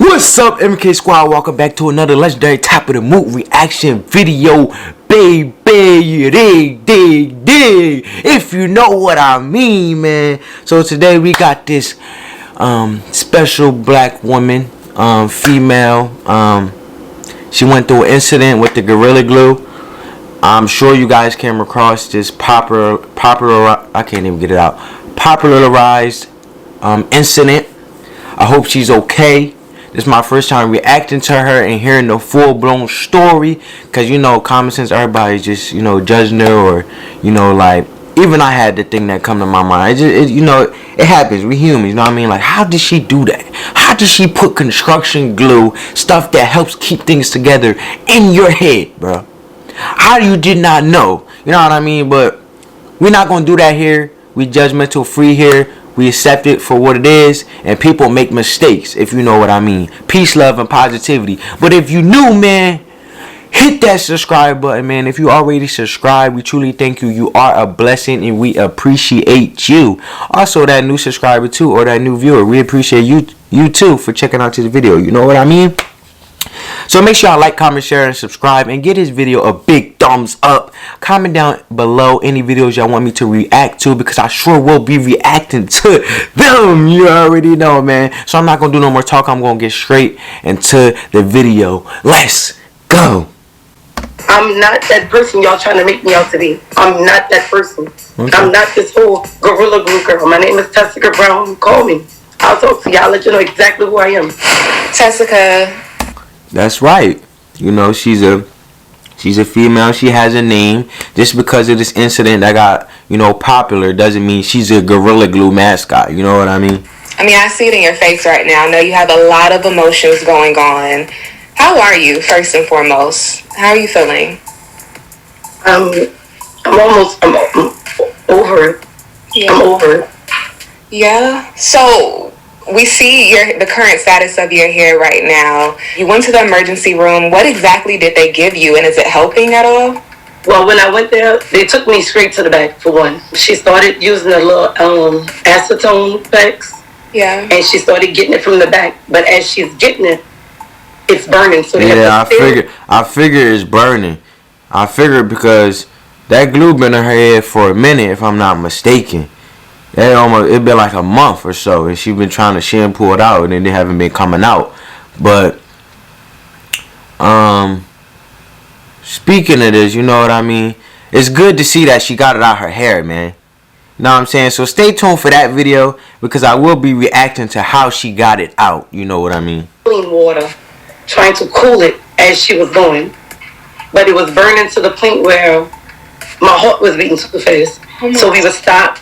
What's up, MK Squad? Welcome back to another legendary Top of the Moot reaction video, baby. Dig. If you know what I mean, man. So today we got this special black woman, female. She went through an incident with the Gorilla Glue. I'm sure you guys came across this popularized incident. I hope she's okay. This is my first time reacting to her and hearing the full-blown story, because you know, common sense, everybody's just, you know, judging her, or you know, like, even I had the thing that come to my mind. You know, it happens. We humans, you know what I mean? Like, how did she do that? How did she put construction glue, stuff that helps keep things together, in your head, bro? How you did not know? You know what I mean? But we're not gonna do that here. We judgmental free here. We accept it for what it is, and people make mistakes, if you know what I mean. Peace, love, and positivity. But if you new, man, hit that subscribe button, man. If you already subscribed, we truly thank you. You are a blessing, and we appreciate you. Also, that new subscriber too, or that new viewer, we appreciate you too for checking out this video. You know what I mean? So make sure y'all like, comment, share, and subscribe, and give this video a big thumbs up. Comment down below any videos y'all want me to react to, because I sure will be reacting to them. You already know, man. So I'm not going to do no more talk. I'm going to get straight into the video. Let's go. I'm not that person y'all trying to make me out to be. I'm not that person. Okay. I'm not this whole Gorilla Glue girl. My name is Tessica Brown. Call me. I'll talk to y'all, let you know exactly who I am. Tessica. That's right. You know, she's a female. She has a name. Just because of this incident that got, you know, popular doesn't mean she's a Gorilla Glue mascot. You know what I mean? I see it in your face right now. I know you have a lot of emotions going on. How are you, first and foremost? How are you feeling? I'm over it. Yeah. I'm over it. Yeah. So we see the current status of your hair right now. You went to the emergency room. What exactly did they give you, and is it helping at all? Well, when I went there, they took me straight to the back, for one. She started using the little acetone packs. Yeah. And she started getting it from the back. But as she's getting it, it's burning. So yeah, I figure it's burning. I figured because that glue been in her head for a minute, if I'm not mistaken. It been like a month or so, and she been trying to shampoo it out, and then they haven't been coming out. But speaking of this, you know what I mean, it's good to see that she got it out her hair, man. You know what I'm saying? So stay tuned for that video, because I will be reacting to how she got it out. You know what I mean? Clean water, trying to cool it as she was going, but it was burning to the point where my heart was beating too fast. So we would stop.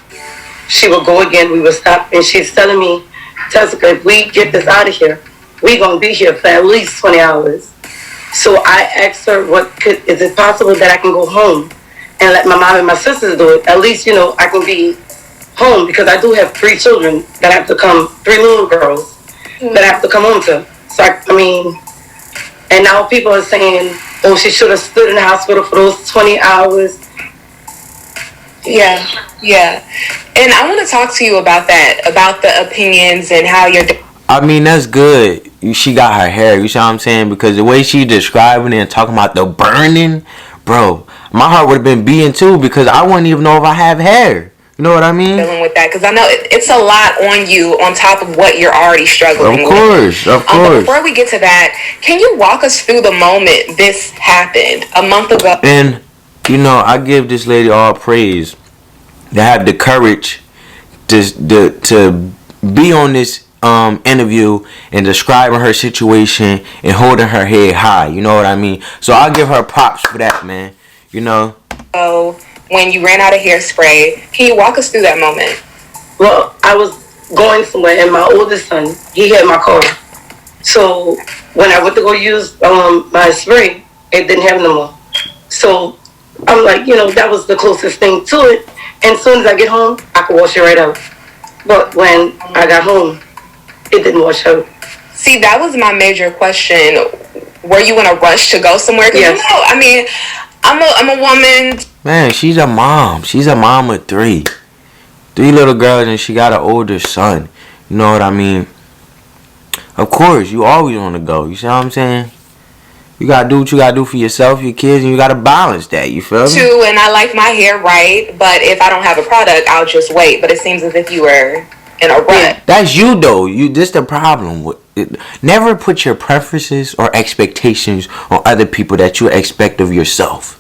She would go again, we would stop, and she's telling me, Tessica, if we get this out of here, we're going to be here for at least 20 hours. So I asked her, is it possible that I can go home and let my mom and my sisters do it? At least, you know, I can be home, because I do have 3 children that have to come, 3 little girls that I have to come home to. So, I mean, and now people are saying, oh, she should have stood in the hospital for those 20 hours. Yeah. And I want to talk to you about that, about the opinions and how you're... I mean, that's good. She got her hair. You see what I'm saying? Because the way she describing it and talking about the burning, bro, my heart would have been beating too, because I wouldn't even know if I have hair. You know what I mean? Dealing with that, because I know it's a lot on you on top of what you're already struggling with. Of course. Before we get to that, can you walk us through the moment this happened a month ago? And you know, I give this lady all praise to have the courage to be on this interview and describing her situation and holding her head high. You know what I mean? So I'll give her props for that, man. You know. So when you ran out of hairspray, can you walk us through that moment? Well, I was going somewhere, and my oldest son, he had my car. So when I went to go use my spray, it didn't have no more. So I'm like, you know, that was the closest thing to it. And as soon as I get home, I could wash it right out. But when I got home, it didn't wash out. See, that was my major question. Were you in a rush to go somewhere? Yes. You know, I mean, I'm a woman. Man, she's a mom. She's a mom of 3 little girls, and she got an older son. You know what I mean? Of course, you always want to go. You see what I'm saying? You gotta do what you gotta do for yourself, your kids, and you gotta balance that. You feel me? Too, and I like my hair right, but if I don't have a product, I'll just wait. But it seems as if you were in a rut. That's you though. This the problem with it. Never put your preferences or expectations on other people that you expect of yourself.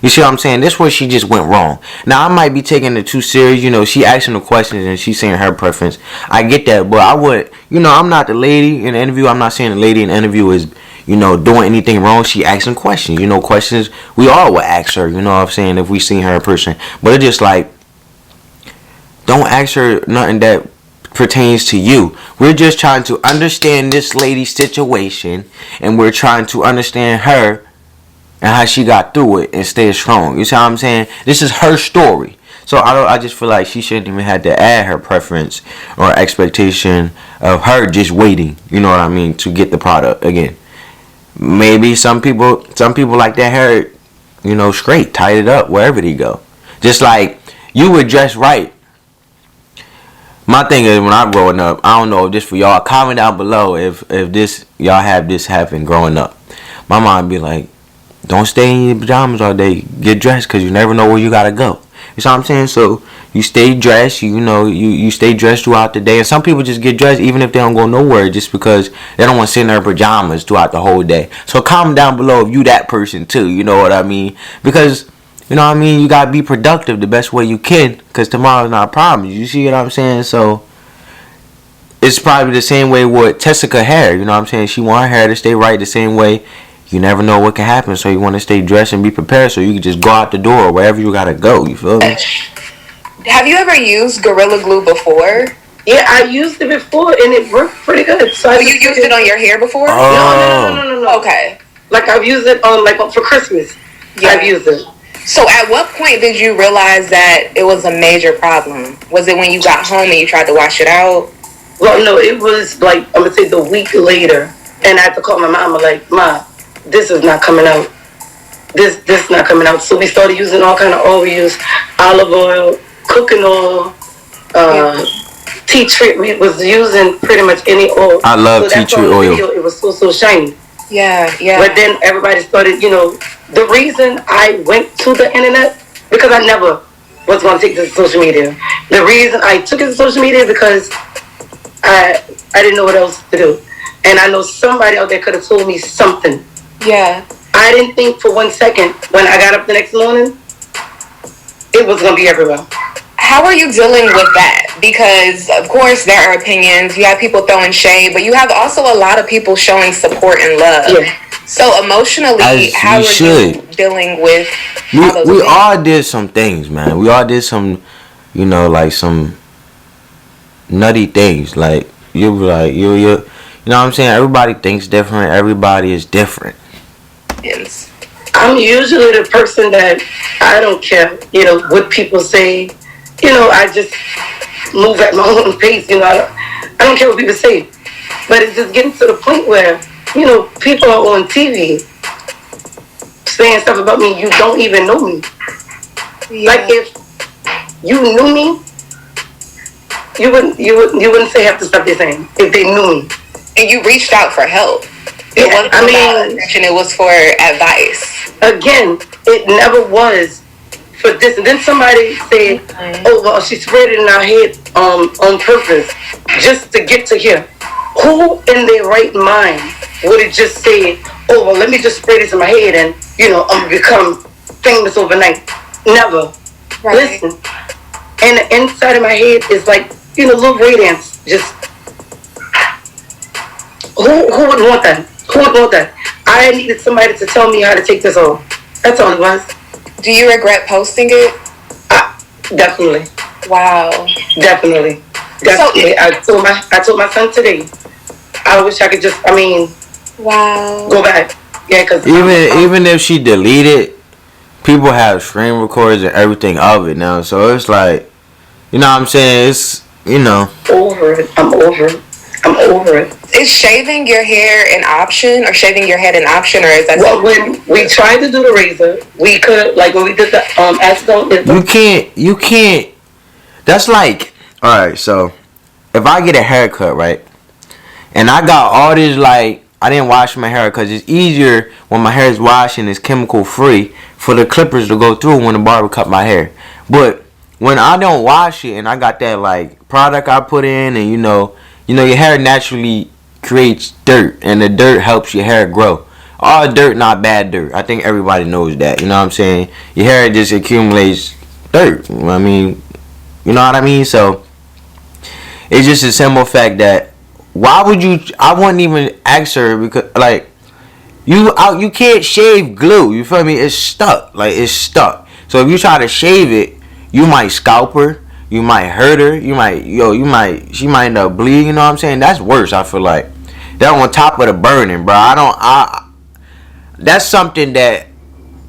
You see what I'm saying? This where she just went wrong. Now I might be taking it too serious. You know, she asking the questions and she saying her preference. I get that, but I would. You know, I'm not the lady in the interview. I'm not saying the lady in the interview is, you know, doing anything wrong. She asking questions. You know, questions we all would ask her. You know what I'm saying? If we seen her in person, but it's just like, don't ask her nothing that pertains to you. We're just trying to understand this lady's situation, and we're trying to understand her and how she got through it and stay strong. You see what I'm saying? This is her story. So I just feel like she shouldn't even have to add her preference or expectation of her just waiting, you know what I mean, to get the product again. Maybe some people like that hair, you know, straight, tied it up wherever they go. Just like you would dress right. My thing is, when I'm growing up, I don't know if this for y'all. Comment down below if this y'all have this happen growing up. My mom be like, don't stay in your pajamas all day. Get dressed, because you never know where you gotta go. You see what I'm saying? So you stay dressed. You know, you stay dressed throughout the day. And some people just get dressed even if they don't go nowhere, just because they don't want to sit in their pajamas throughout the whole day. So comment down below if you that person too. You know what I mean? Because, you know what I mean, you gotta be productive the best way you can, because tomorrow's not a problem. You see what I'm saying? So it's probably the same way with Tessica hair. You know what I'm saying? She want her hair to stay right the same way. You never know what can happen, so you want to stay dressed and be prepared so you can just go out the door or wherever you gotta go. You feel me? Have you ever used Gorilla Glue before? Yeah, I used it before and it worked pretty good. So you used it on your hair before? Oh. No. Okay. Like I've used it on for Christmas. Yeah. I've used it. So at what point did you realize that it was a major problem? Was it when you got home and you tried to wash it out? Well, no, it was like, I'm gonna say the week later, and I had to call my mom. I'm like, Ma, this is not coming out. This not coming out. So we started using all kind of oil. We used olive oil, cooking oil, tea tree. We was using pretty much any oil. I love tea tree oil. Video, it was so shiny. Yeah. But then everybody started, you know, the reason I went to the internet, because I never was going to take this to social media. The reason I took it to social media is because I didn't know what else to do. And I know somebody out there could have told me something. Yeah. I didn't think for 1 second when I got up the next morning, it was going to be everywhere. How are you dealing with that? Because, of course, there are opinions. You have people throwing shade, but you have also a lot of people showing support and love. Yeah. So, emotionally, how are you dealing with all those We things? all did some things, man. We all did some, you know, like some nutty things. Like, you know what I'm saying? Everybody thinks different. Everybody is different. Yes. I'm usually the person that I don't care, you know, what people say. You know, I just move at my own pace. You know, I don't care what people say. But it's just getting to the point where, you know, people are on TV saying stuff about me. You don't even know me. Yeah. Like if you knew me, you wouldn't say half the stuff they're saying if they knew me. And you reached out for help. It wasn't about attention, it was for advice. Again, it never was for this. And then somebody said, oh, well, she sprayed it in our head on purpose just to get to here. Who in their right mind would have just said, oh, well, let me just spray this in my head and, you know, I'm going to become famous overnight? Never. Right. Listen. And the inside of my head is like, you know, little radiance. Just, who would want that? Who would want that? I needed somebody to tell me how to take this off. That's all it was. Do you regret posting it? Definitely. Wow. Definitely. So, I told my son today. I wish I could just, wow. Go back. Yeah, because even if she deleted, people have screen recorders and everything of it now. So it's like, you know what I'm saying? It's, you know. Over it. I'm over it. Is shaving your hair an option, or shaving your head an option, or is that? Well, when we tried to do the razor, we could, like when we did the accident. You can't. That's like, all right. So if I get a haircut, right, And I got all this, like, I didn't wash my hair because it's easier when my hair is washed and it's chemical free for the clippers to go through when the barber cut my hair. But when I don't wash it and I got that, like, product I put in, and your hair naturally creates dirt, and the dirt helps your hair grow. All dirt, not bad dirt. I think everybody knows that. You know what I'm saying? Your hair just accumulates dirt. I mean, you know what I mean? So it's just a simple fact that why would you? I wouldn't even ask her because, like, you can't shave glue. You feel me? It's stuck. Like, it's stuck. So if you try to shave it, you might scalp her. You might hurt her. She might end up bleeding. You know what I'm saying? That's worse. I feel like that on top of the burning, bro. That's something that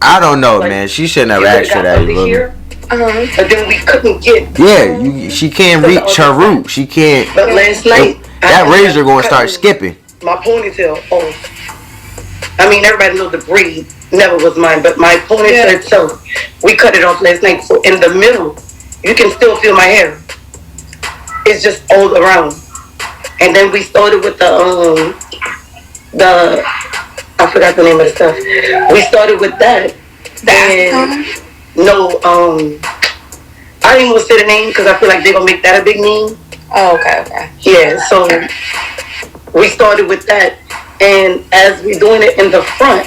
I don't know, like, man. She shouldn't have asked her that. But then we couldn't get. Yeah, she can't reach her root. She can't. But last night, that razor gonna start skipping. My ponytail off. I mean, everybody knows the breed never was mine, but my ponytail itself, we cut it off last night. So in the middle, you can still feel my hair. It's just all around. And then we started with the I forgot the name of the stuff. We started with that. And no, I didn't even say the name because I feel like they're gonna make that a big name. Oh, okay. Yeah, so we started with that, and as we doing it in the front,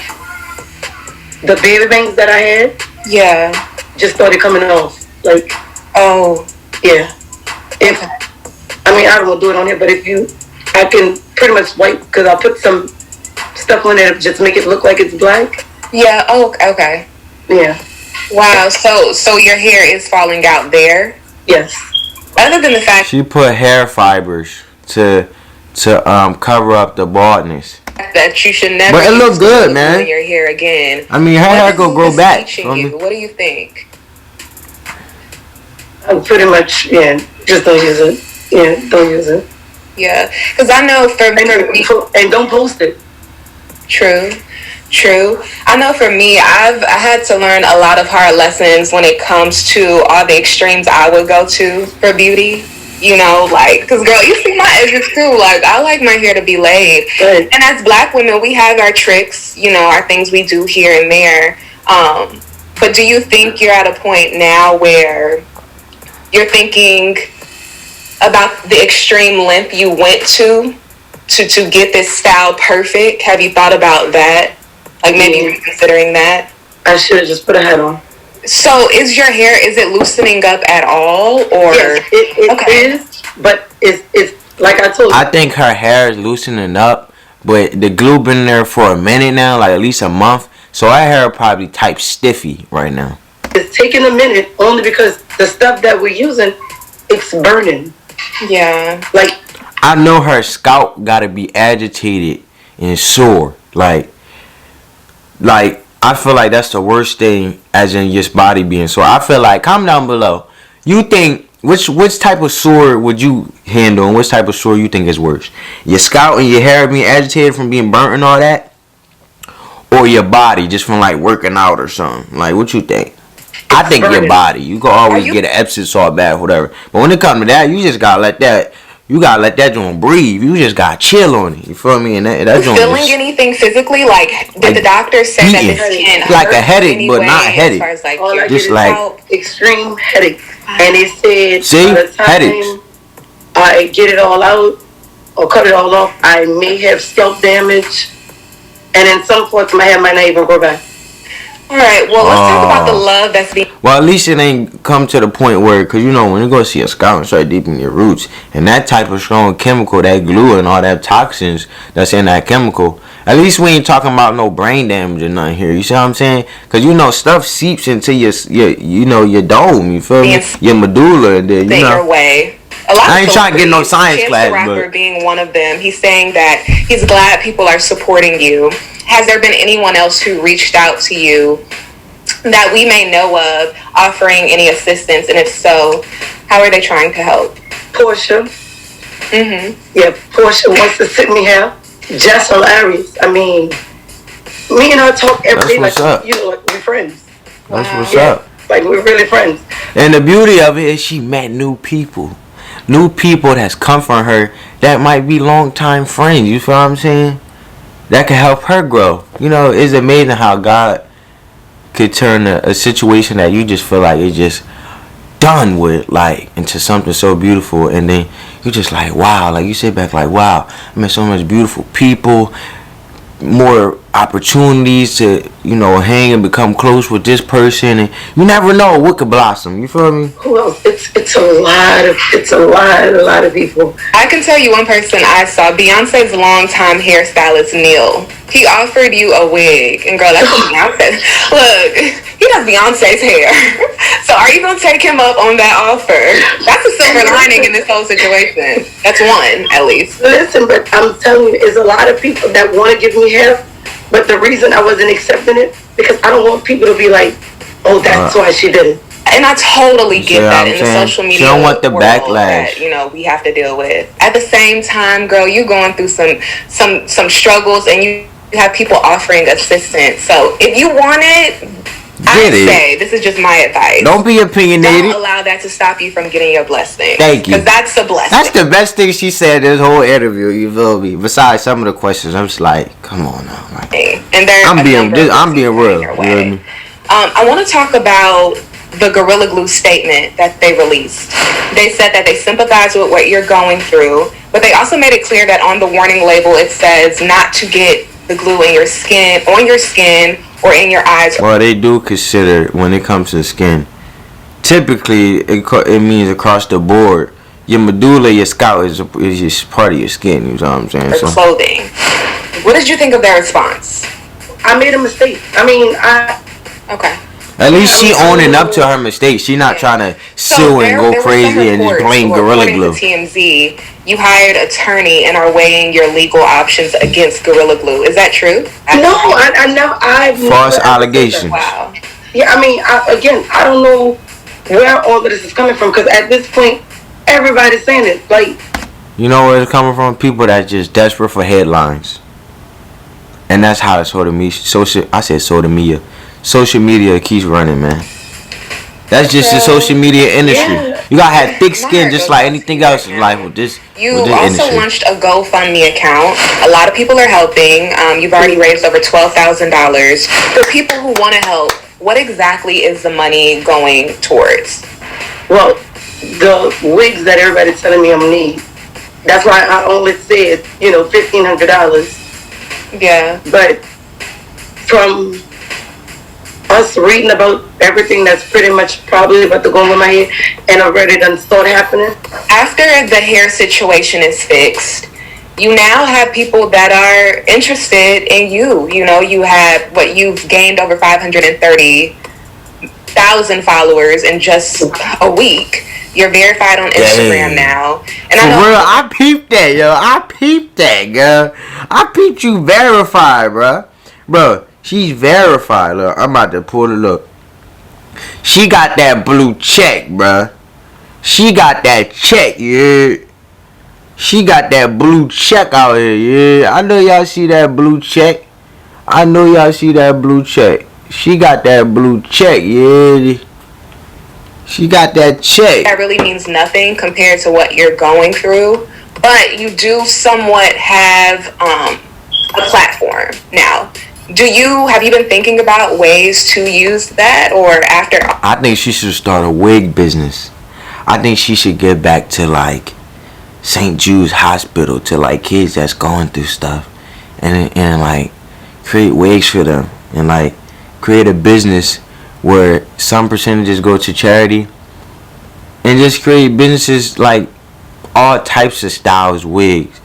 the baby bangs that I had, just started coming off. Like, yeah. If I mean, I don't want to do it on here, but I can pretty much wipe because I put some stuff on there to just make it look like it's black. Yeah. Oh, okay. Yeah. Wow. So your hair is falling out there. Yes. Other than the fact she put hair fibers to cover up the baldness. That you should never. But it look good, man. Your hair again. I mean, her hair go grow back. What do you think? I'm pretty much just don't use it. Yeah, don't use it. Yeah, because I know and don't post it. True. I know for me, I had to learn a lot of hard lessons when it comes to all the extremes I would go to for beauty. You know, like, because girl, you see my edges too. Like, I like my hair to be laid. Right. And as Black women, we have our tricks, our things we do here and there. But do you think you're at a point now where you're thinking about the extreme length you went to get this style perfect? Have you thought about that? Like maybe reconsidering that? I should have just put a hat on. So is your hair, is it loosening up at all? Or yes, it is, but it's like I told you. I think her hair is loosening up, but the glue been there for a minute now, like at least a month. So her hair probably type stiffy right now. It's taking a minute only because the stuff that we're using, it's burning. Yeah. Like, I know her scalp gotta be agitated and sore. Like I feel like that's the worst thing, as in your body being sore. I feel like, comment down below. You think which type of sore would you handle, and which type of sore you think is worse? Your scalp and your hair being agitated from being burnt and all that, or your body just from like working out or something? Like, what you think? I think your body. You can always get an Epsom salt bath, whatever. But when it comes to that, you just gotta let that. You gotta let that joint breathe. You just gotta chill on it. You feel me? And that joint. Feeling anything physically? Like, did the doctor say that this can like a headache, but not headache. As far as all I just get like is extreme headache. And it said, see, by the time headaches. I get it all out or cut it all off, I may have scalp damage, and in some parts my hair might not even grow back. All right, well, let's talk about the love that's being... Well, at least it ain't come to the point where, because when you go see a scalp and start deep in your roots, and that type of strong chemical, that glue and all that toxins that's in that chemical, at least we ain't talking about no brain damage or nothing here. You see what I'm saying? Because, stuff seeps into your dome, you feel me? Your medulla, and then, your way. A lot I ain't trying to get no science class, the rapper but being one of them, he's saying that he's glad people are supporting you. Has there been anyone else who reached out to you that we may know of offering any assistance? And if so, how are they trying to help? Portia. Yeah, Portia wants to sit me here. Jess hilarious. I mean, me and her talk every day like we're friends. That's what's up. Like, we're really friends. And the beauty of it is she met new people. New people that's come from her that might be long time friends. You feel what I'm saying? That could help her grow. You know, it's amazing how God could turn a situation that you just feel like it's just done with, like, into something so beautiful, and then you just like, wow, like you sit back like, wow, I met so much beautiful people, more opportunities to, you know, hang and become close with this person, and you never know what could blossom. You feel me? Who else? It's a lot of people. I can tell you one person I saw, Beyonce's longtime hairstylist, Neil. He offered you a wig, and girl, that's Beyonce. Look, he does Beyonce's hair. So are you gonna take him up on that offer? That's a silver lining in this whole situation. That's one, at least. Listen, but I'm telling you, there's a lot of people that want to give me hair, but the reason I wasn't accepting it because I don't want people to be like, oh, that's why she did it. And I totally get that in the saying? social media. She don't want the world backlash. that, you know, we have to deal with. At the same time, girl, you going through some struggles, and you have people offering assistance. So if you want it, I'd say this is just my advice. Don't be opinionated. Don't allow that to stop you from getting your blessing. Thank you. Because that's a blessing. That's the best thing she said this whole interview. You feel me? Besides some of the questions, I'm just like, come on now. Like, and I'm being real. You know me? I want to talk about the Gorilla Glue statement that they released. They said that they sympathize with what you're going through, but they also made it clear that on the warning label it says not to get the glue in your skin, on your skin, or in your eyes. Well, they do consider when it comes to the skin. Typically, it means across the board. Your medulla, your scalp is just part of your skin. You know what I'm saying? For clothing. What did you think of their response? I made a mistake. Okay. At least she owning up to her mistake. She not trying to sue and go crazy and just blame Gorilla Glue. TMZ, you hired an attorney and are weighing your legal options against Gorilla Glue. Is that true? No, I know. False allegations. Wow. Yeah, I don't know where all of this is coming from because at this point, everybody's saying it. Like, you know where it's coming from? People that just desperate for headlines, and that's how social media. Social media keeps running, man. That's just the social media industry. Yeah. You gotta have thick skin, just like anything else in life with this. You with this also industry. launched a GoFundMe account. A lot of people are helping. You've already raised over $12,000. For people who want to help, what exactly is the money going towards? Well, the wigs that everybody's telling me I'm gonna need. That's why I only said, $1,500. Yeah. But from us reading about everything that's pretty much probably about to go over my head and already done start happening. After the hair situation is fixed, you now have people that are interested in you. You know, you've gained over 530,000 followers in just a week. You're verified on Instagram now. And For real, I peeped that, yo. I peeped that, girl. I peeped you verified, bro. She's verified. Look, I'm about to pull it. Look, she got that blue check, bruh. She got that check, yeah. She got that blue check out here, yeah. I know y'all see that blue check. She got that blue check, yeah. She got that check. That really means nothing compared to what you're going through, but you do somewhat have a platform now. Have you been thinking about ways to use that, or after? I think she should start a wig business. I think she should get back to like St. Jude's Hospital, to like kids that's going through stuff, and like create wigs for them, and like create a business where some percentages go to charity, and just create businesses like all types of styles wigs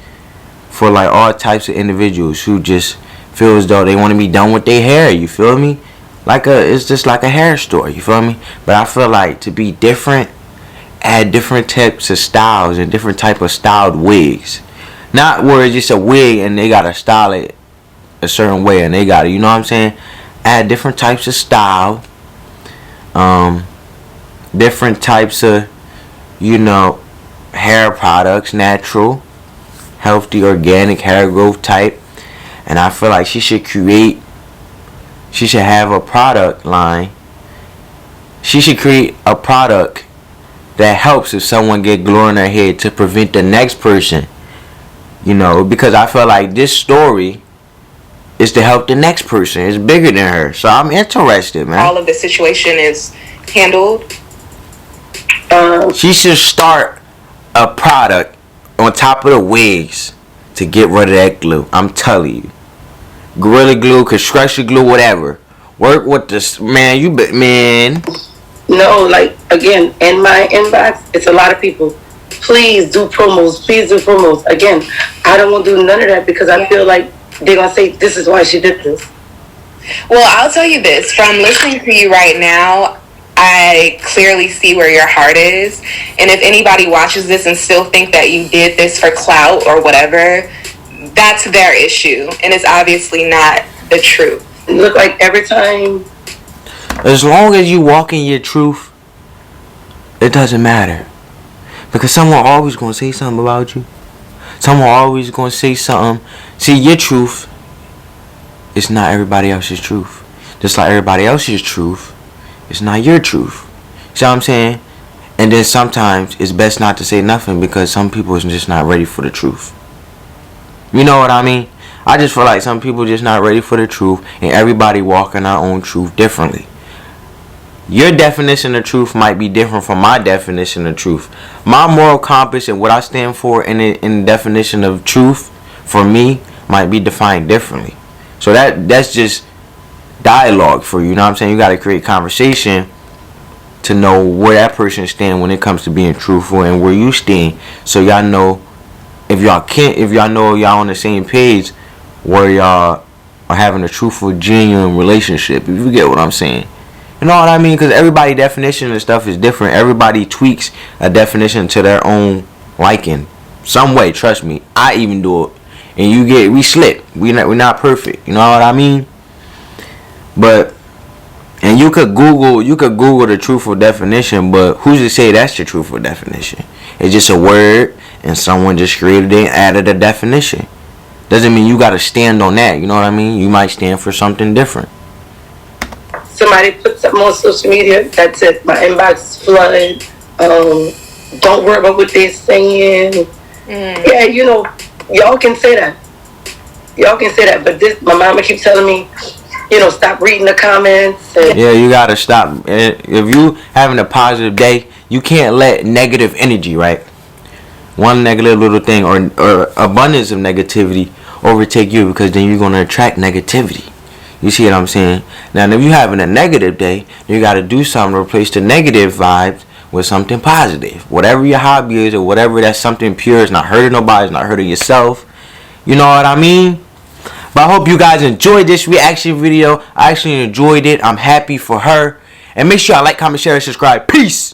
for like all types of individuals who just feel as though they want to be done with their hair. You feel me? It's just like a hair store. You feel me? But I feel like to be different, add different types of styles and different type of styled wigs. Not where it's just a wig and they gotta style it a certain way and they gotta, you know what I'm saying? Add different types of style, different types of, hair products, natural, healthy, organic hair growth type. And I feel like she should have a product line. She should create a product that helps if someone get glue in their head to prevent the next person You know, because I feel like this story is to help the next person. It's bigger than her. So I'm interested, man. All of the situation is handled. She should start a product on top of the wigs to get rid of that glue. I'm telling you. Gorilla glue, construction glue, whatever. Work with this, man. Man. No, like, again, in my inbox, it's a lot of people. Please do promos. Please do promos. Again, I don't want to do none of that because I feel like they're going to say, this is why she did this. Well, I'll tell you this. From listening to you right now, I clearly see where your heart is. And if anybody watches this and still think that you did this for clout or whatever, that's their issue. And it's obviously not the truth. Look, like every time. As long as you walk in your truth, it doesn't matter. Because someone always going to say something about you. Someone always going to say something. See, your truth is not everybody else's truth. Just like everybody else's truth, it's not your truth. See what I'm saying? And then sometimes it's best not to say nothing because some people is just not ready for the truth. You know what I mean? I just feel like some people just not ready for the truth, and everybody walking our own truth differently. Your definition of truth might be different from my definition of truth. My moral compass and what I stand for in the definition of truth for me might be defined differently. So that's just dialogue for you. You know what I'm saying? You got to create conversation to know where that person stand when it comes to being truthful and where you stand. So y'all know if y'all know y'all on the same page where y'all are having a truthful, genuine relationship. If you get what I'm saying. You know what I mean? Because everybody's definition of stuff is different. Everybody tweaks a definition to their own liking. Some way, trust me. I even do it. And we slip. We're not perfect. You know what I mean? But, and you could Google the truthful definition, but who's to say that's the truthful definition? It's just a word, and someone just created it and added a definition. Doesn't mean you gotta stand on that. You know what I mean? You might stand for something different. Somebody put something on social media, that's it. My inbox is flooded. Don't worry about what they're saying. Yeah, you know, y'all can say that. But this, my mama keeps telling me, you know, stop reading the comments. Yeah, you gotta stop. If you having a positive day, you can't let negative energy, right? One negative little thing or abundance of negativity overtake you, because then you're gonna attract negativity. You see what I'm saying? Now, if you're having a negative day, you got to do something to replace the negative vibes with something positive. Whatever your hobby is or whatever, that's something pure. It's not hurting nobody. It's not hurting yourself. You know what I mean? But I hope you guys enjoyed this reaction video. I actually enjoyed it. I'm happy for her. And make sure y'all like, comment, share, and subscribe. Peace.